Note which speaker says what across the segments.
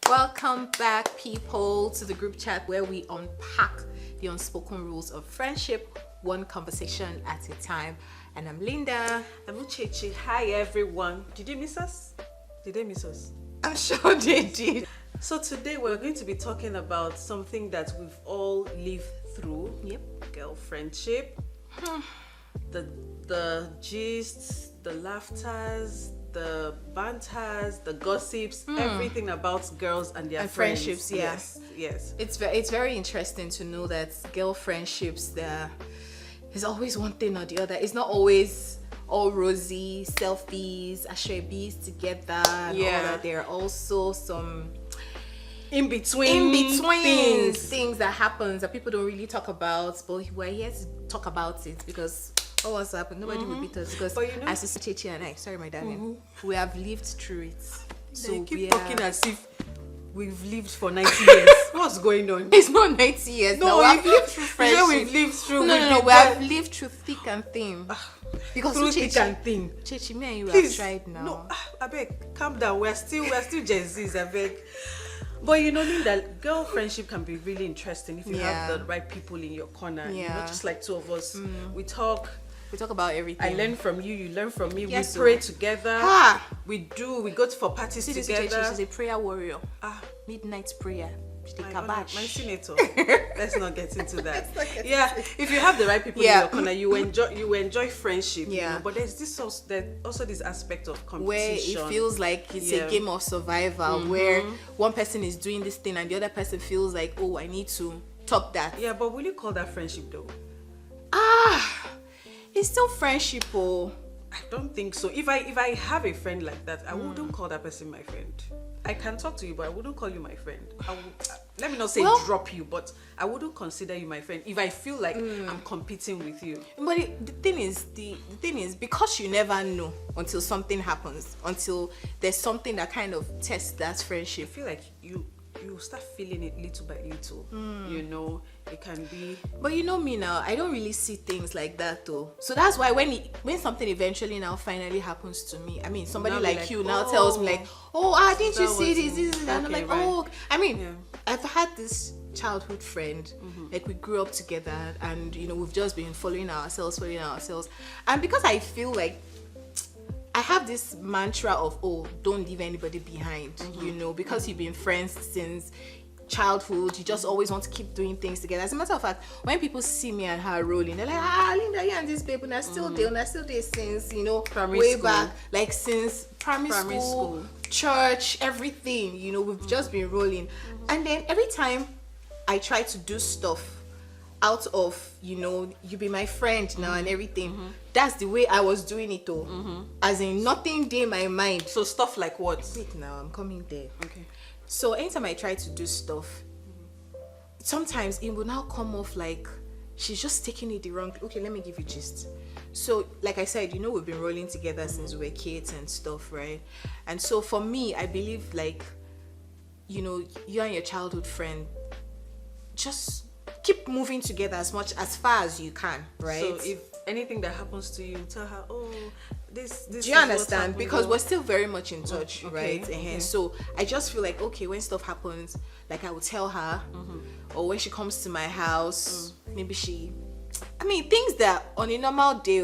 Speaker 1: Welcome back, people, to the group chat where we unpack the unspoken rules of friendship, one conversation at a time. And I'm Linda.
Speaker 2: I'm Uchechi. Hi, everyone. Did you miss us? Did they miss us?
Speaker 1: I'm sure they did.
Speaker 2: So today we're going to be talking about something that we've all lived through.
Speaker 1: Yep.
Speaker 2: Girl friendship. The gists, the laughters, the banters, the gossips, everything about girls and their
Speaker 1: friendships. Yeah.
Speaker 2: Yes.
Speaker 1: It's very interesting to know that girl friendships, there's always one thing or the other. It's not always all rosy, selfies, ashwebis together and all that. There are also some
Speaker 2: in between
Speaker 1: things that happens that people don't really talk about, but we're here to talk about it because what's happened? Nobody will beat us because as a Chechi and I, sorry my darling, we have lived through it.
Speaker 2: So you keep talking as if we've lived for 90 years. What's going on?
Speaker 1: It's not 90 years. No, we have lived through friendship.
Speaker 2: We've lived through.
Speaker 1: No. We have lived through thick and thin. Because
Speaker 2: through thick and thin.
Speaker 1: Chechi, me and you
Speaker 2: Please,
Speaker 1: have tried now.
Speaker 2: No, I beg, calm down. We're still Gen Zs, I beg. But you know, Linda, girl friendship can be really interesting if you have the right people in your corner.
Speaker 1: Yeah.
Speaker 2: You know, just like two of us. We talk
Speaker 1: about everything.
Speaker 2: I learn from you, you learn from me.
Speaker 1: Yes,
Speaker 2: we pray together. We go for parties together.
Speaker 1: She's a prayer warrior. Midnight prayer.
Speaker 2: My senator. Let's not get into that. If you have the right people in your corner, you enjoy friendship.
Speaker 1: Yeah.
Speaker 2: You know? But there's also this aspect of competition
Speaker 1: where it feels like it's a game of survival, where one person is doing this thing and the other person feels like, oh, I need to top that.
Speaker 2: Yeah, but will you call that friendship though?
Speaker 1: It's still friendship, oh.
Speaker 2: I don't think so. If I have a friend like that, I wouldn't call that person my friend. I can talk to you, but I wouldn't call you my friend. Let me not say drop you, but I wouldn't consider you my friend if I feel like I'm competing with you.
Speaker 1: But the thing is, because you never know until something happens, until there's something that kind of tests that friendship.
Speaker 2: I feel like you start feeling it little by little. You know, it can be.
Speaker 1: But you know me now, I don't really see things like that though. So that's why when something eventually now finally happens to me, I mean somebody like you now tells me like, didn't you see this? And I'm like, I've had this childhood friend, like we grew up together and you know we've just been following ourselves, and because I feel like I have this mantra of don't leave anybody behind, you know, because you've been friends since childhood, you just always want to keep doing things together. As a matter of fact, when people see me and her rolling, they're like, Linda, you and this babe, and still there since, you know, way back, like since primary school, church, everything, you know, we've just been rolling. And then every time I try to do stuff out of, you know, you be my friend now and everything, that's the way I was doing it though. As in nothing in my mind.
Speaker 2: So stuff like what?
Speaker 1: Wait now, I'm coming there.
Speaker 2: Okay.
Speaker 1: So anytime I try to do stuff, sometimes it will now come off like she's just taking it the wrong. Okay, let me give you gist. So like I said, you know, we've been rolling together since we were kids and stuff, right? And so for me, I believe like, you know, you and your childhood friend, just keep moving together as far as you can, right?
Speaker 2: So if anything that happens to you, tell her, this
Speaker 1: do you understand? Because we're still very much in touch, right?
Speaker 2: Okay.
Speaker 1: So I just feel like, okay, when stuff happens, like I will tell her, or when she comes to my house, maybe things that on a normal day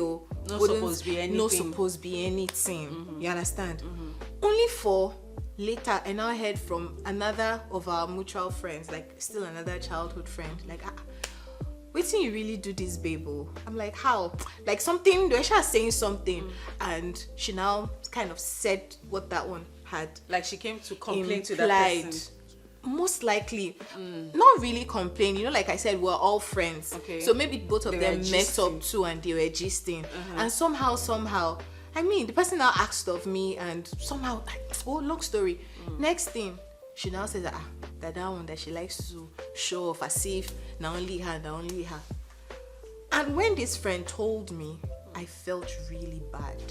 Speaker 2: supposed to
Speaker 1: be anything. You understand? Only for later, and I heard from another of our mutual friends, like still another childhood friend, like, wait till you really do this, babe. I'm like, how? Like something, she was saying something, and she now kind of said what that one had.
Speaker 2: Like she came to complain to that person.
Speaker 1: Most likely, not really complain. You know, like I said, we're all friends.
Speaker 2: Okay.
Speaker 1: So maybe both of them met up too, and they were gisting, and somehow. I mean, the person now asked of me, and somehow, long story. Next thing, she now says that one that she likes to show off as if not only her. And when this friend told me, I felt really bad.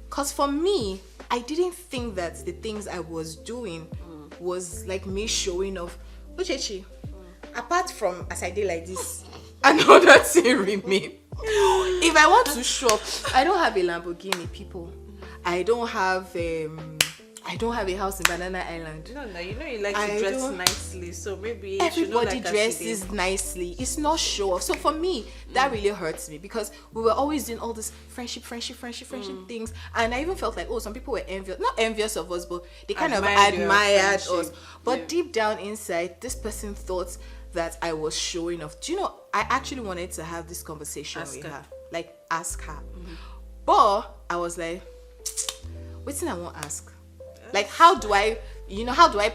Speaker 1: Because for me, I didn't think that the things I was doing was like me showing off. Uchechi, apart from as I did like this, another thing remain. If I want to shop, I don't have a Lamborghini, people. I don't have I don't have a house in Banana Island.
Speaker 2: No, you know you like to dress nicely, so maybe
Speaker 1: everybody dresses nicely. It's not show off. So for me, that really hurts me because we were always doing all this friendship things, and I even felt like, oh, some people were not envious of us, but they kind of admired us. But deep down inside, this person thought that I was showing off. Do you know? I actually wanted to have this conversation with her, like ask her, but I was like, wait till I won't ask. Like, how do I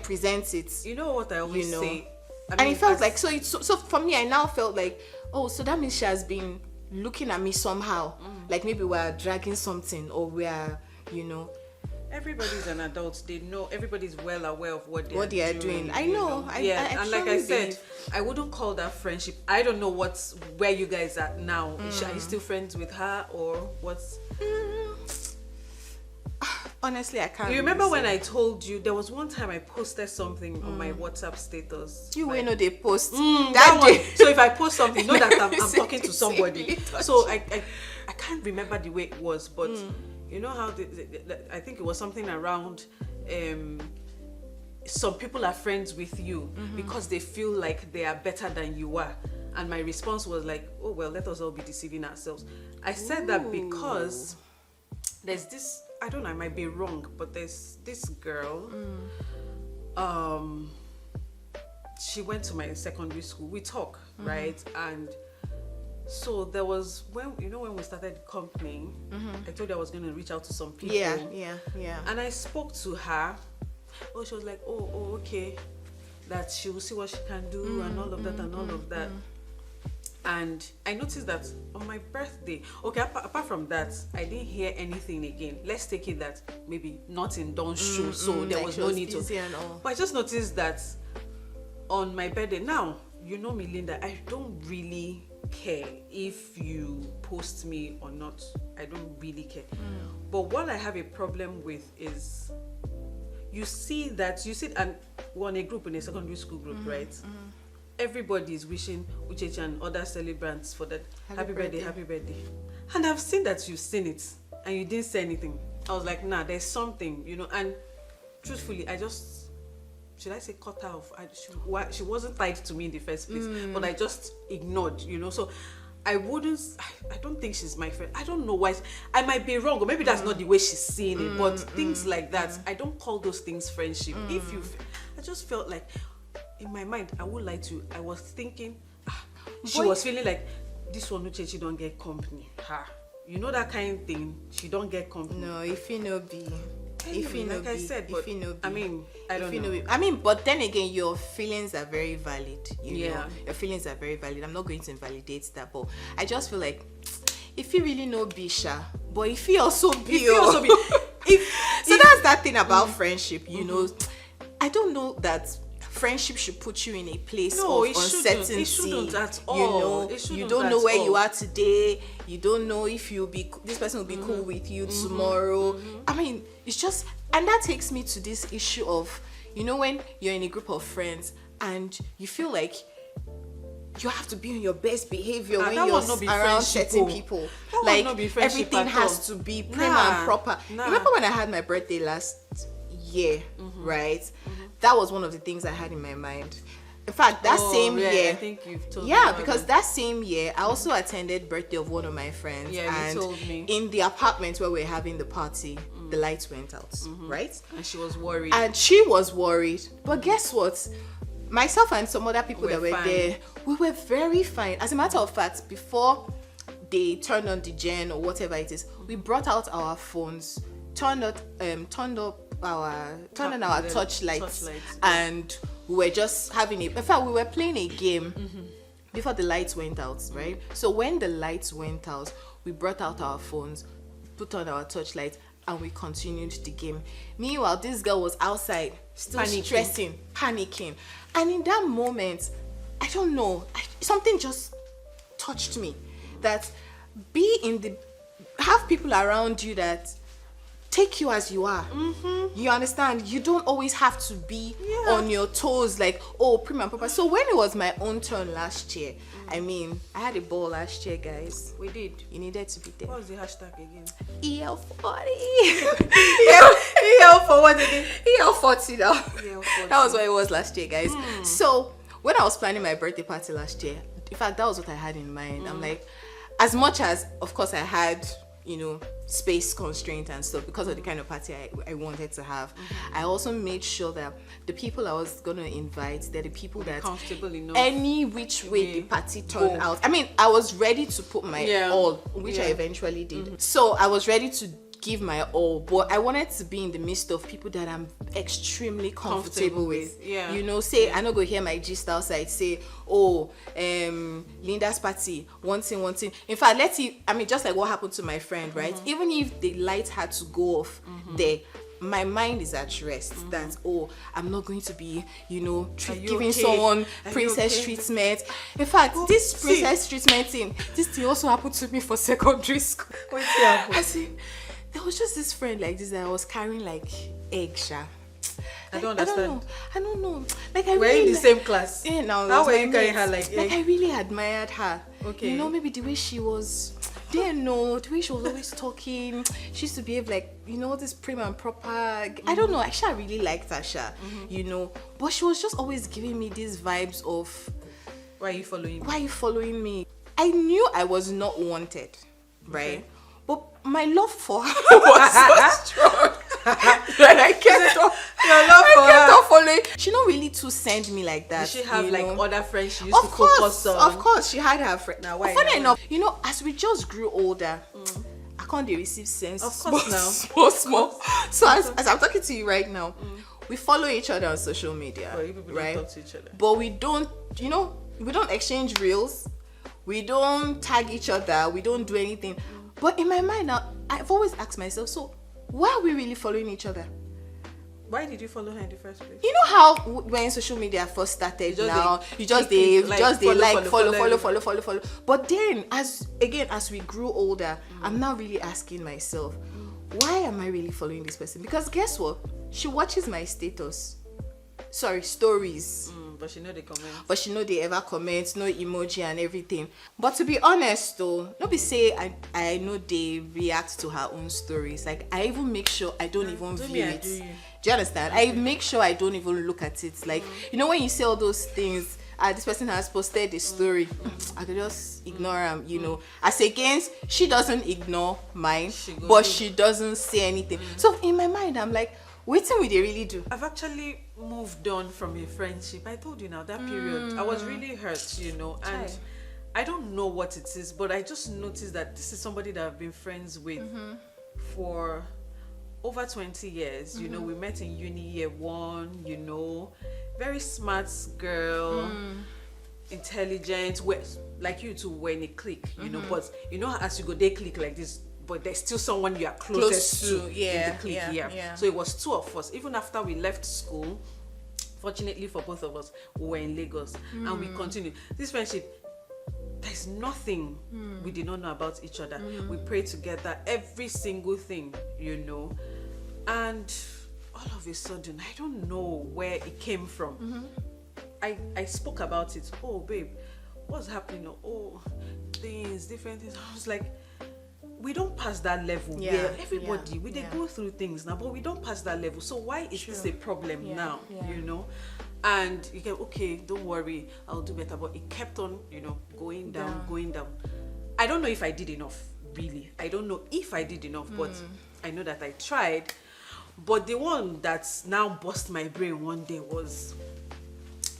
Speaker 1: present it?
Speaker 2: You know what I always say?
Speaker 1: And it felt like, so for me, I now felt like, oh, so that means she has been looking at me somehow. Like maybe we're dragging something or we're,
Speaker 2: Everybody's an adult. They know, everybody's well aware of what they are doing.
Speaker 1: I know.
Speaker 2: And like I said, I wouldn't call that friendship. I don't know where you guys are now. Are you still friends with her or what's...
Speaker 1: Honestly, I can't.
Speaker 2: You remember when I told you there was one time I posted something on my WhatsApp status?
Speaker 1: You will know they post
Speaker 2: that day. So if I post something, know that I'm talking to somebody. So I can't remember the way it was, but you know how I think it was something around. Some people are friends with you because they feel like they are better than you are, and my response was like, oh well, let us all be deceiving ourselves. I said that because there's this. I don't know, I might be wrong, but there's this girl, she went to my secondary school. We talk, right? And so there was, when we started the company, I told her I was going to reach out to some people.
Speaker 1: Yeah.
Speaker 2: And I spoke to her. Oh, she was like, oh, okay. That she will see what she can do and all of that and all of that. And I noticed that on my birthday, okay, apart from that, I didn't hear anything again. Let's take it that maybe nothing don't show, so there was no need to. But I just noticed that on my birthday, now, you know me, Linda, I don't really care if you post me or not. I don't really care. But what I have a problem with is, you see, and we're on a group, in a secondary school group, right? Everybody is wishing Uchechi and other celebrants for that happy birthday. And I've seen that you've seen it and you didn't say anything. I was like, nah, there's something, and truthfully, I just, should I say cut her off? She wasn't tied to me in the first place, but I just ignored, so I don't think she's my friend. I don't know why. I might be wrong, or maybe that's not the way she's seeing it, but things like that, I don't call those things friendship. I just felt like, in my mind, I would lie to you, I was thinking, she was feeling like, this one Uchechi don't get company. You know that kind of thing, she don't get company.
Speaker 1: No, if you know be.
Speaker 2: Like I said, but I mean, I don't know.
Speaker 1: I mean, but then again, your feelings are very valid. You know, your feelings are very valid. I'm not going to invalidate that, but I just feel like, if you really know Bisha, but if you also be, so that's that thing about friendship. I don't know that friendship should put you in a place of uncertainty.
Speaker 2: It shouldn't at all.
Speaker 1: You don't know where you are today. You don't know if this person will be cool with you tomorrow. I mean, it's just, and that takes me to this issue of, when you're in a group of friends and you feel like you have to be on your best behavior when you're around certain people. Like, everything has to be prim and proper. Remember when I had my birthday last year, right? That was one of the things I had in my mind. In fact, that same year,
Speaker 2: I think you've told me
Speaker 1: because that same year, I also attended birthday of one of my friends.
Speaker 2: Yeah, you told me.
Speaker 1: In the apartment where we're having the party, the lights went out, right?
Speaker 2: And she was worried.
Speaker 1: But guess what? Myself and some other people that were there, we were very fine. As a matter of fact, before they turned on the gen or whatever it is, we brought out our phones, turned on our touch lights, and we were just having in fact, we were playing a game before the lights went out, right? So when the lights went out, we brought out our phones, put on our touch lights, and we continued the game. Meanwhile, this girl was outside, still stressing, panicking. And in that moment, I don't know, something just touched me. That have people around you that take you as you are. You understand? You don't always have to be on your toes like, oh, prim and proper. So when it was my own turn last year, I mean, I had a ball last year, guys.
Speaker 2: We did.
Speaker 1: You needed to be there.
Speaker 2: What was the hashtag again?
Speaker 1: EL40.
Speaker 2: EL for what again?
Speaker 1: EL40 now.
Speaker 2: EL40.
Speaker 1: That was what it was last year, guys. So when I was planning my birthday party last year, in fact, that was what I had in mind. I'm like, as much as, of course, I had, you know, space constraint and stuff because of the kind of party I wanted to have, I also made sure that the people I was gonna invite, they're the people that
Speaker 2: comfortable enough.
Speaker 1: Any which way the party turned out. I mean, I was ready to put my all, which I eventually did. So I was ready to give my all, but I wanted to be in the midst of people that I'm extremely comfortable with. You know, say I not go hear my gist outside say, oh, Linda's party, one thing. In fact, let's see, I mean, just like what happened to my friend, right? Even if the light had to go off there, my mind is at rest that, oh, I'm not going to be, you know, giving someone princess treatment. In fact, this princess treatment thing, this thing also happened to me for secondary school. I see, there was just this friend like this that I was carrying like egg, sha.
Speaker 2: I don't understand.
Speaker 1: I don't know. Like I
Speaker 2: we're
Speaker 1: really
Speaker 2: in the same class.
Speaker 1: Yeah, now
Speaker 2: how were you carrying her like egg?
Speaker 1: Like I really admired her.
Speaker 2: Okay.
Speaker 1: You know, maybe the way she was. Didn't know the way she was always talking. She used to behave like, you know, this prim and proper. I don't know. Actually, I really liked her, Sha. You know, but she was just always giving me these vibes of,
Speaker 2: why are you following me?
Speaker 1: Why are you following me? I knew I was not wanted, right? Okay. But my love for her was so strong. Like I kept on following. She not really to send me like that.
Speaker 2: Did she have like other friends she used to focus on?
Speaker 1: Of course, she had her friend.
Speaker 2: Now why?
Speaker 1: Funny enough, you know, as we just grew older, I can't receive sense.
Speaker 2: Of course,
Speaker 1: small. So as I'm talking to you right now, we follow each other on social media,
Speaker 2: well, you people
Speaker 1: right?
Speaker 2: Don't talk to each other.
Speaker 1: But we don't, you know, we don't exchange reels. We don't tag each other. We don't do anything. But in my mind now, I've always asked myself, so why are we really following each other?
Speaker 2: Why did you follow her in the first place?
Speaker 1: You know how when social media first started, you just follow. But then as we grew older, I'm now really asking myself, why am I really following this person? Because guess what? She watches my stories.
Speaker 2: But she know they comment.
Speaker 1: But she know they ever comment, no emoji and everything. But to be honest though, not be say I know they react to her own stories. Like I even make sure I don't even view it. Do you understand? I make sure I don't even look at it. Like, you know, when you say all those things, this person has posted a story, I could just ignore them, you know. As against, she doesn't ignore mine, she doesn't say anything. So in my mind, I'm like, what will they really do?
Speaker 2: I've actually moved on from a friendship. I told you now, that period, I was really hurt, you know, and I don't know what it is, but I just noticed that this is somebody that I've been friends with for over 20 years. You know, we met in uni year 1, you know, very smart girl, intelligent, like you two were in a clique, you know, but you know, as you go, they clique like this, but there's still someone you are closest to in the clique here. So it was 2 of us. Even after we left school, fortunately for both of us, we were in Lagos and we continued. This friendship, there's nothing we did not know about each other. We prayed together, every single thing, you know. And all of a sudden, I don't know where it came from. I spoke about it. Oh, babe, what's happening? Oh, different things. I was like, we don't pass that level where everybody they go through things now, but we don't pass that level. So why is this a problem now? You know? And you get, okay, don't worry, I'll do better. But it kept on, you know, going down. I don't know if I did enough, really. I don't know if I did enough, but I know that I tried. But the one that's now bust my brain one day was,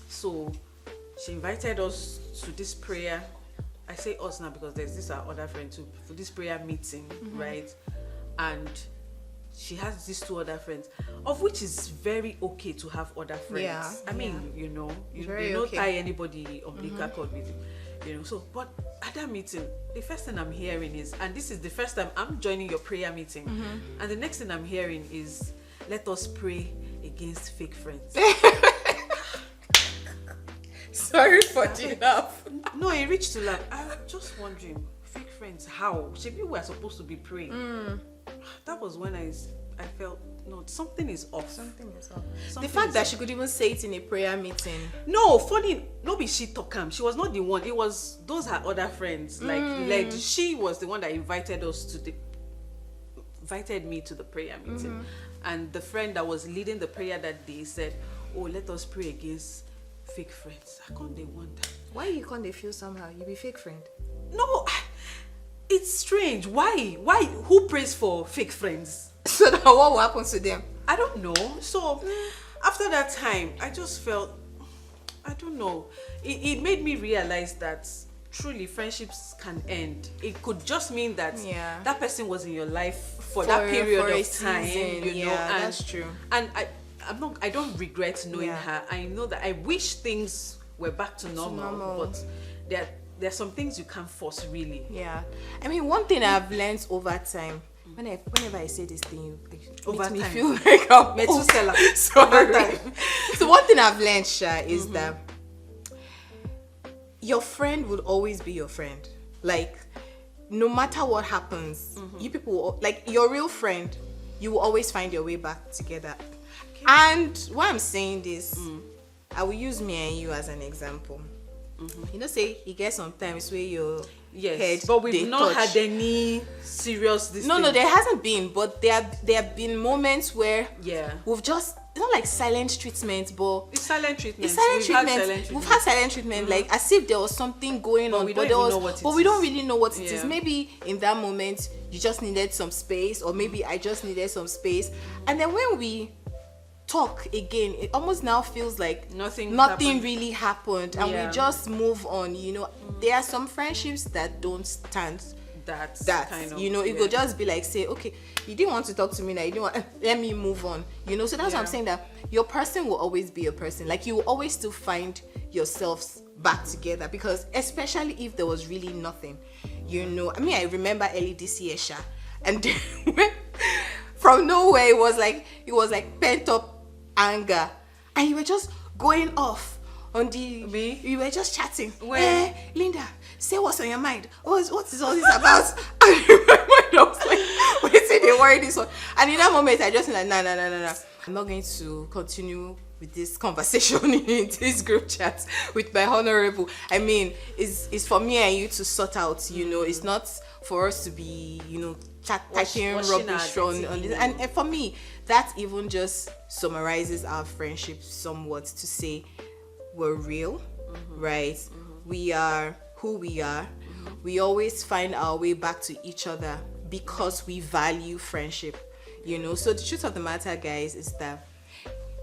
Speaker 2: so she invited us to this prayer. I say us now because there's this our other friend too, for this prayer meeting, right? And she has these 2 other friends, of which is very okay to have other friends. I mean, you know, you don't tie anybody umbilical cord with you, you know. So, but at that meeting, the first thing I'm hearing is, and this is the first time I'm joining your prayer meeting, and the next thing I'm hearing is, let us pray against fake friends.
Speaker 1: Sorry for the laugh.
Speaker 2: No, it reached to laugh. I'm just wondering, fake friends, how? Should we were supposed to be praying? That was when I I felt, no, something is off.
Speaker 1: Something is off. The fact that she could even say it in a prayer meeting.
Speaker 2: No, funny, no be she talk am. She was not the one. It was those her other friends. Like she was the one that invited me to the prayer meeting. And the friend that was leading the prayer that day said, "Oh, let us pray against fake friends." I can't they wonder.
Speaker 1: Why you can't they feel somehow? You be fake friend.
Speaker 2: No, it's strange. Why? Who prays for fake friends?
Speaker 1: So now what will happen to them?
Speaker 2: I don't know. So after that time, I just felt, I don't know. It made me realize that truly friendships can end. It could just mean that that person was in your life for that period of time.
Speaker 1: Season.
Speaker 2: You know, and
Speaker 1: that's true.
Speaker 2: And I don't regret knowing her. I know that I wish things were back to normal. But there are some things you can't force, really.
Speaker 1: Yeah. I mean, one thing I've learned over time, whenever I say this thing, it makes me feel like I'm
Speaker 2: Methuselah.
Speaker 1: Sorry. So one thing I've learned, Sha, is that your friend will always be your friend. Like, no matter what happens, you people, like your real friend, you will always find your way back together. Okay. And why I'm saying this, I will use me and you as an example. You know, say you get sometimes where your head,
Speaker 2: but we've not had any serious
Speaker 1: No, there hasn't been, but there have been moments where we've just, it's not like silent treatment, but
Speaker 2: it's silent treatment.
Speaker 1: We've had silent treatment, like as if there was something going on, but we don't really know what it is. Maybe in that moment you just needed some space, or maybe I just needed some space, and then when we talk again, it almost now feels like nothing really happened, and we just move on. You know, there are some friendships that don't stand that kind of, you know, it will just be like, say, okay, you didn't want to talk to me now, you didn't want, let me move on, you know. So that's what I'm saying, that your person will always be a person. Like, you will always still find yourselves back together, because especially if there was really nothing, you know. I mean, I remember early this year, Sha, and from nowhere it was like pent up anger, and you were just going off on the
Speaker 2: me.
Speaker 1: You were just chatting. Linda, say what's on your mind. What is all this about? I remember I was like, wait till they worry this one. And in that moment, I just like, nah. I'm not going to continue with this conversation in this group chat with my honorable. I mean, it's for me and you to sort out. You know, it's not for us to be, you know, talking rubbish on this. And for me, that even just summarizes our friendship somewhat, to say we're real, right? We are who we are. We always find our way back to each other because we value friendship, you know. So the truth of the matter, guys, is that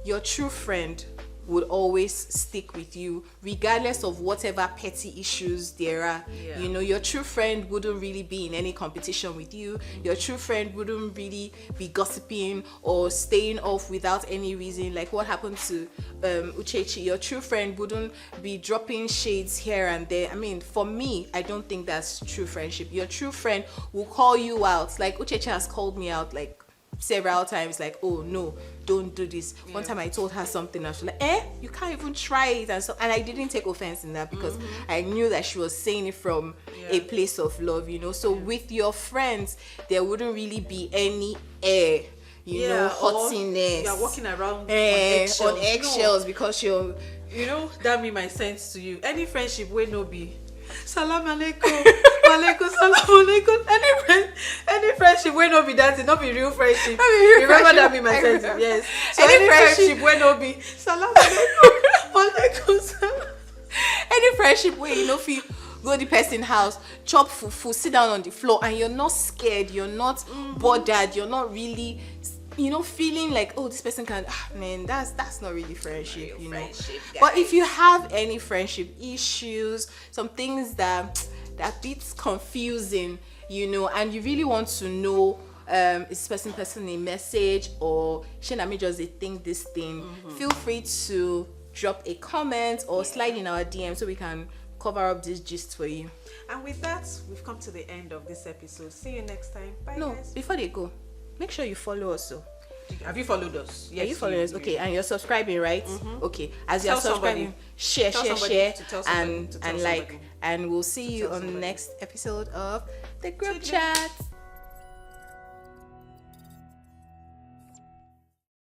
Speaker 1: your true friend would always stick with you regardless of whatever petty issues there are. You know, your true friend wouldn't really be in any competition with you. Your true friend wouldn't really be gossiping or staying off without any reason, like what happened to Uchechi. Your true friend wouldn't be dropping shades here and there. I mean, for me, I don't think that's true friendship. Your true friend will call you out, like Uchechi has called me out like several times, like, oh no, don't do this. One time I told her something, and she was like, you can't even try it, and I didn't take offense in that, because I knew that she was saying it from a place of love, you know. So with your friends, there wouldn't really be any air, you know, hotness.
Speaker 2: You're walking around
Speaker 1: on eggshells, because you're,
Speaker 2: you know, that mean my sense to you. Any friendship will no be salam alaikum, walaikum salam alaikum. Any friendship will not be that, it not be real friendship. Remember that be my sense. Yes. So any friendship will not be salam alaikum, walaikum salam.
Speaker 1: Any friendship where you know, feel go to the person's house, chop fufu, sit down on the floor, and you're not scared, you're not bothered, you're not really, you know, feeling like, oh, this person can, man, that's not really friendship, you know. But if you have any friendship issues, some things that bit confusing, you know, and you really want to know, is this person passing a message, or should I just think this thing, feel free to drop a comment or slide in our DM so we can cover up this gist for you.
Speaker 2: And with that, we've come to the end of this episode. See you next time. Bye, guys.
Speaker 1: Before they go, make sure you follow us. So,
Speaker 2: have you followed us?
Speaker 1: Yes, you followed us. Okay, and you're subscribing, right? Okay, as you're subscribing, share, and like, and we'll see you on the next episode of the group chat.